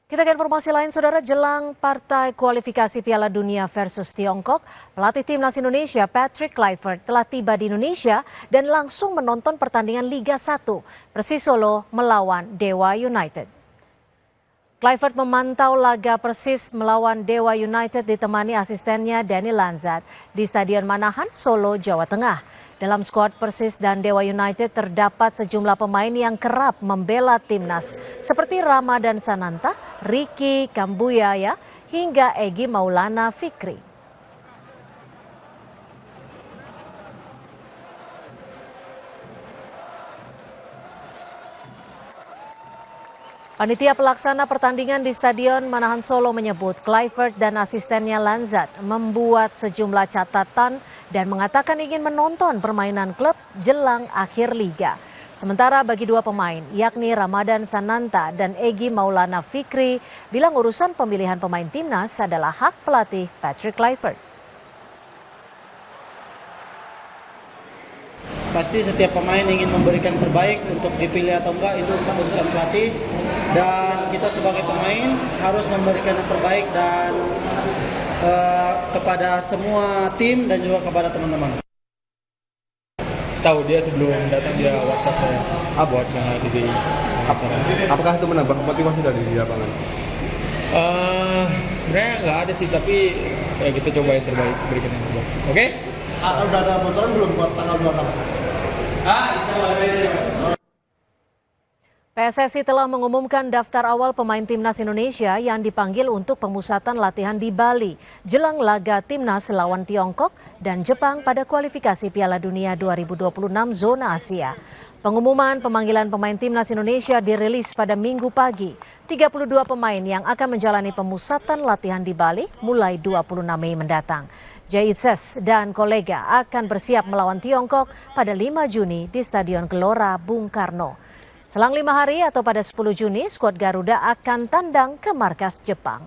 Kita ke informasi lain, saudara. Jelang partai kualifikasi Piala Dunia versus Tiongkok, pelatih timnas Indonesia Patrick Kluivert telah tiba di Indonesia dan langsung menonton pertandingan Liga 1 Persis Solo melawan Dewa United. Kluivert memantau laga Persis melawan Dewa United ditemani asistennya Danny Lanzat di Stadion Manahan, Solo, Jawa Tengah. Dalam skuad Persis dan Dewa United terdapat sejumlah pemain yang kerap membela timnas seperti Ramadan Sananta, Ricky Kambuyaya, hingga Egy Maulana Fikri. Panitia pelaksana pertandingan di Stadion Manahan Solo menyebut Kluivert dan asistennya Lanzat membuat sejumlah catatan dan mengatakan ingin menonton permainan klub jelang akhir liga. Sementara bagi dua pemain, yakni Ramadan Sananta dan Egy Maulana Fikri, bilang urusan pemilihan pemain timnas adalah hak pelatih Patrick Kluivert. Pasti setiap pemain ingin memberikan terbaik, untuk dipilih atau enggak itu keputusan pelatih, dan kita sebagai pemain harus memberikan yang terbaik dan kepada semua tim dan juga kepada teman-teman. Tahu dia sebelum datang dia WhatsApp saya buat menghadiri acara. Apakah itu menambah motivasi dari di lapangan? Sebenarnya nggak ada sih, tapi ya kita coba yang terbaik, berikan yang terbaik. Oke? Udah ada bocoran belum buat tanggal 26? PSSI telah mengumumkan daftar awal pemain timnas Indonesia yang dipanggil untuk pemusatan latihan di Bali jelang laga timnas lawan Tiongkok dan Jepang pada kualifikasi Piala Dunia 2026 zona Asia. Pengumuman pemanggilan pemain timnas Indonesia dirilis pada Minggu pagi. 32 pemain yang akan menjalani pemusatan latihan di Bali mulai 26 Mei mendatang. Jaitses dan kolega akan bersiap melawan Tiongkok pada 5 Juni di Stadion Gelora Bung Karno. Selang 5 hari atau pada 10 Juni, skuad Garuda akan tandang ke markas Jepang.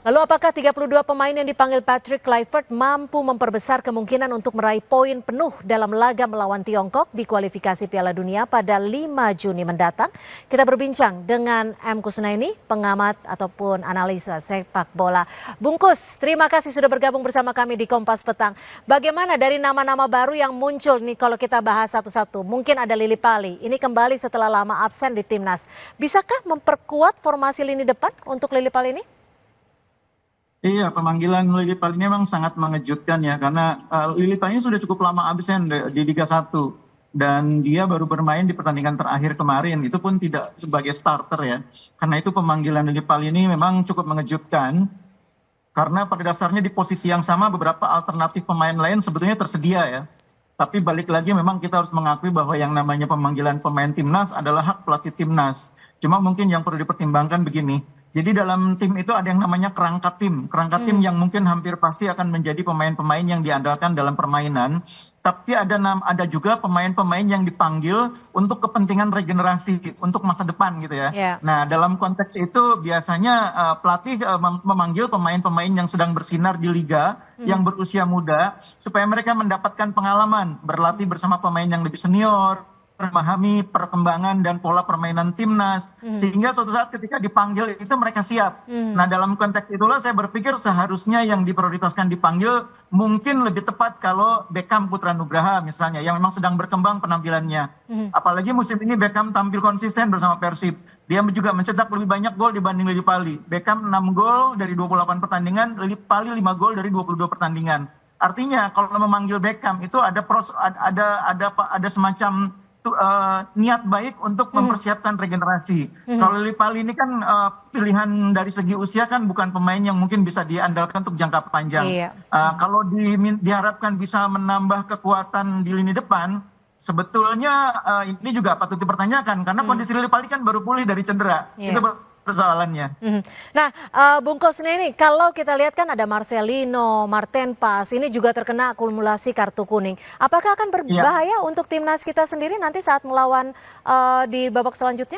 Lalu apakah 32 pemain yang dipanggil Patrick Kluivert mampu memperbesar kemungkinan untuk meraih poin penuh dalam laga melawan Tiongkok di kualifikasi Piala Dunia pada 5 Juni mendatang? Kita berbincang dengan M. Kusnaini, pengamat ataupun analisa sepak bola. Bungkus, terima kasih sudah bergabung bersama kami di Kompas Petang. Bagaimana dari nama-nama baru yang muncul nih kalau kita bahas satu-satu? Mungkin ada Lily Pali, ini kembali setelah lama absen di timnas. Bisakah memperkuat formasi lini depan untuk Lily Pali ini? Iya, pemanggilan Lily Pali ini memang sangat mengejutkan ya, karena Lily Pali sudah cukup lama absen di Liga 1 dan dia baru bermain di pertandingan terakhir kemarin, itu pun tidak sebagai starter ya. Karena itu pemanggilan Lily Pali ini memang cukup mengejutkan, karena pada dasarnya di posisi yang sama beberapa alternatif pemain lain sebetulnya tersedia ya. Tapi balik lagi memang kita harus mengakui bahwa yang namanya pemanggilan pemain timnas adalah hak pelatih timnas. Cuma mungkin yang perlu dipertimbangkan begini. Jadi dalam tim itu ada yang namanya kerangka tim yang mungkin hampir pasti akan menjadi pemain-pemain yang diandalkan dalam permainan. Tapi ada juga pemain-pemain yang dipanggil untuk kepentingan regenerasi, untuk masa depan gitu ya. Yeah. Nah dalam konteks itu biasanya pelatih memanggil pemain-pemain yang sedang bersinar di liga, yang berusia muda, supaya mereka mendapatkan pengalaman, berlatih bersama pemain yang lebih senior, memahami perkembangan dan pola permainan timnas, sehingga suatu saat ketika dipanggil itu mereka siap. Nah dalam konteks itulah saya berpikir seharusnya yang diprioritaskan dipanggil mungkin lebih tepat kalau Beckham Putra Nugraha misalnya, yang memang sedang berkembang penampilannya. Apalagi musim ini Beckham tampil konsisten bersama Persib. Dia juga mencetak lebih banyak gol dibanding Lily Pali. Beckham 6 gol dari 28 pertandingan, Lily Pali 5 gol dari 22 pertandingan. Artinya kalau memanggil Beckham itu ada semacam niat baik untuk mempersiapkan regenerasi. Kalau Lily Pali ini kan pilihan dari segi usia kan bukan pemain yang mungkin bisa diandalkan untuk jangka panjang. Iya. Kalau diharapkan bisa menambah kekuatan di lini depan, sebetulnya ini juga patut dipertanyakan karena kondisi Lily Pali kan baru pulih dari cedera. Iya. Itu persoalannya. Nah, Bung Kusnaini ini kalau kita lihat kan ada Marcelino, Marten Pas, ini juga terkena akumulasi kartu kuning. Apakah akan berbahaya untuk timnas kita sendiri nanti saat melawan di babak selanjutnya?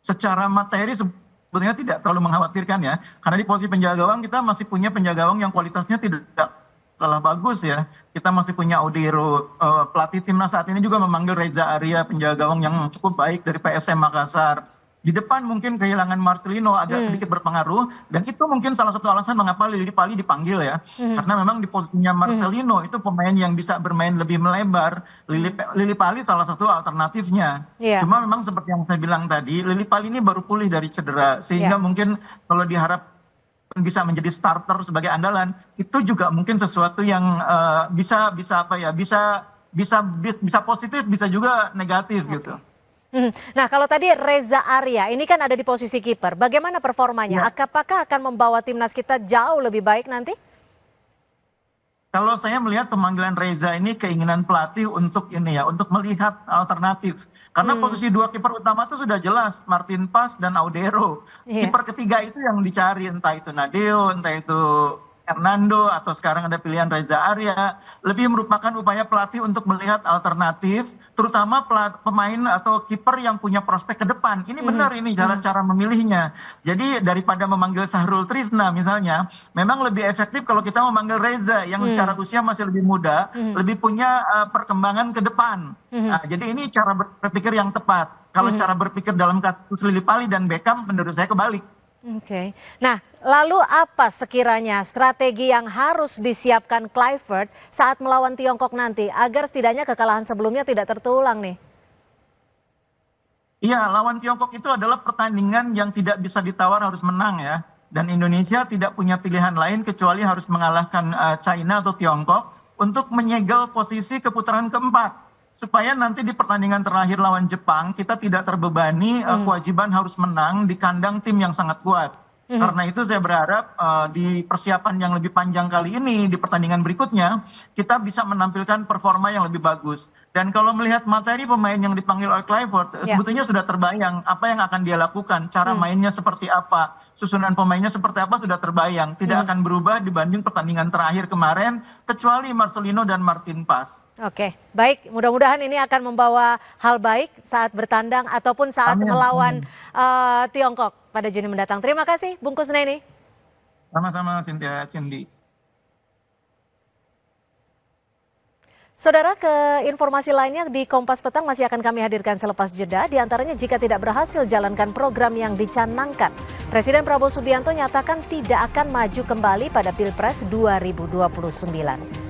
Secara materi sebetulnya tidak terlalu mengkhawatirkan ya, karena di posisi penjaga gawang kita masih punya penjaga gawang yang kualitasnya tidak kalah bagus ya. Kita masih punya Odero, pelatih timnas saat ini juga memanggil Reza Arya, penjaga gawang yang cukup baik dari PSM Makassar. Di depan mungkin kehilangan Marcelino agak sedikit berpengaruh, dan itu mungkin salah satu alasan mengapa Lili Pali dipanggil ya. Karena memang di posisinya Marcelino itu pemain yang bisa bermain lebih melebar. Lili Pali salah satu alternatifnya. Iya. Cuma memang seperti yang saya bilang tadi, Lili Pali ini baru pulih dari cedera, sehingga mungkin kalau diharap bisa menjadi starter sebagai andalan, itu juga mungkin sesuatu yang bisa positif, bisa juga negatif gitu. Nah, kalau tadi Reza Arya, ini kan ada di posisi kiper. Bagaimana performanya? Apakah akan membawa timnas kita jauh lebih baik nanti? Kalau saya melihat pemanggilan Reza ini keinginan pelatih untuk untuk melihat alternatif. Karena posisi dua kiper utama itu sudah jelas, Martin Pas dan Audero. Kiper ketiga itu yang dicari, entah itu Nadeo, entah itu Hernando, atau sekarang ada pilihan Reza Arya. Lebih merupakan upaya pelatih untuk melihat alternatif, terutama pemain atau kiper yang punya prospek ke depan. Ini benar ini cara memilihnya. Jadi daripada memanggil Sahrul Trisna misalnya, memang lebih efektif kalau kita memanggil Reza yang secara usia masih lebih muda, lebih punya perkembangan ke depan. Nah, jadi ini cara berpikir yang tepat. Kalau cara berpikir dalam kasus Lili Pali dan Beckham, menurut saya kebalik. Oke. Nah, lalu apa sekiranya strategi yang harus disiapkan Kluivert saat melawan Tiongkok nanti agar setidaknya kekalahan sebelumnya tidak tertulang nih? Iya, lawan Tiongkok itu adalah pertandingan yang tidak bisa ditawar, harus menang ya. Dan Indonesia tidak punya pilihan lain kecuali harus mengalahkan China atau Tiongkok untuk menyegel posisi ke putaran keempat. Supaya nanti di pertandingan terakhir lawan Jepang kita tidak terbebani kewajiban harus menang di kandang tim yang sangat kuat. Karena itu saya berharap di persiapan yang lebih panjang kali ini, di pertandingan berikutnya, kita bisa menampilkan performa yang lebih bagus. Dan kalau melihat materi pemain yang dipanggil oleh Kluivert, sebetulnya sudah terbayang apa yang akan dia lakukan, cara mainnya seperti apa, susunan pemainnya seperti apa sudah terbayang. Tidak akan berubah dibanding pertandingan terakhir kemarin, kecuali Marcelino dan Martin Pas. Oke, baik. Mudah-mudahan ini akan membawa hal baik saat bertandang ataupun saat melawan Tiongkok pada Juni mendatang. Terima kasih, Bung Kusneni. Sama-sama, Cynthia, Cindy. Saudara, ke informasi lainnya di Kompas Petang masih akan kami hadirkan selepas jeda. Di antaranya jika tidak berhasil jalankan program yang dicanangkan, Presiden Prabowo Subianto nyatakan tidak akan maju kembali pada Pilpres 2029.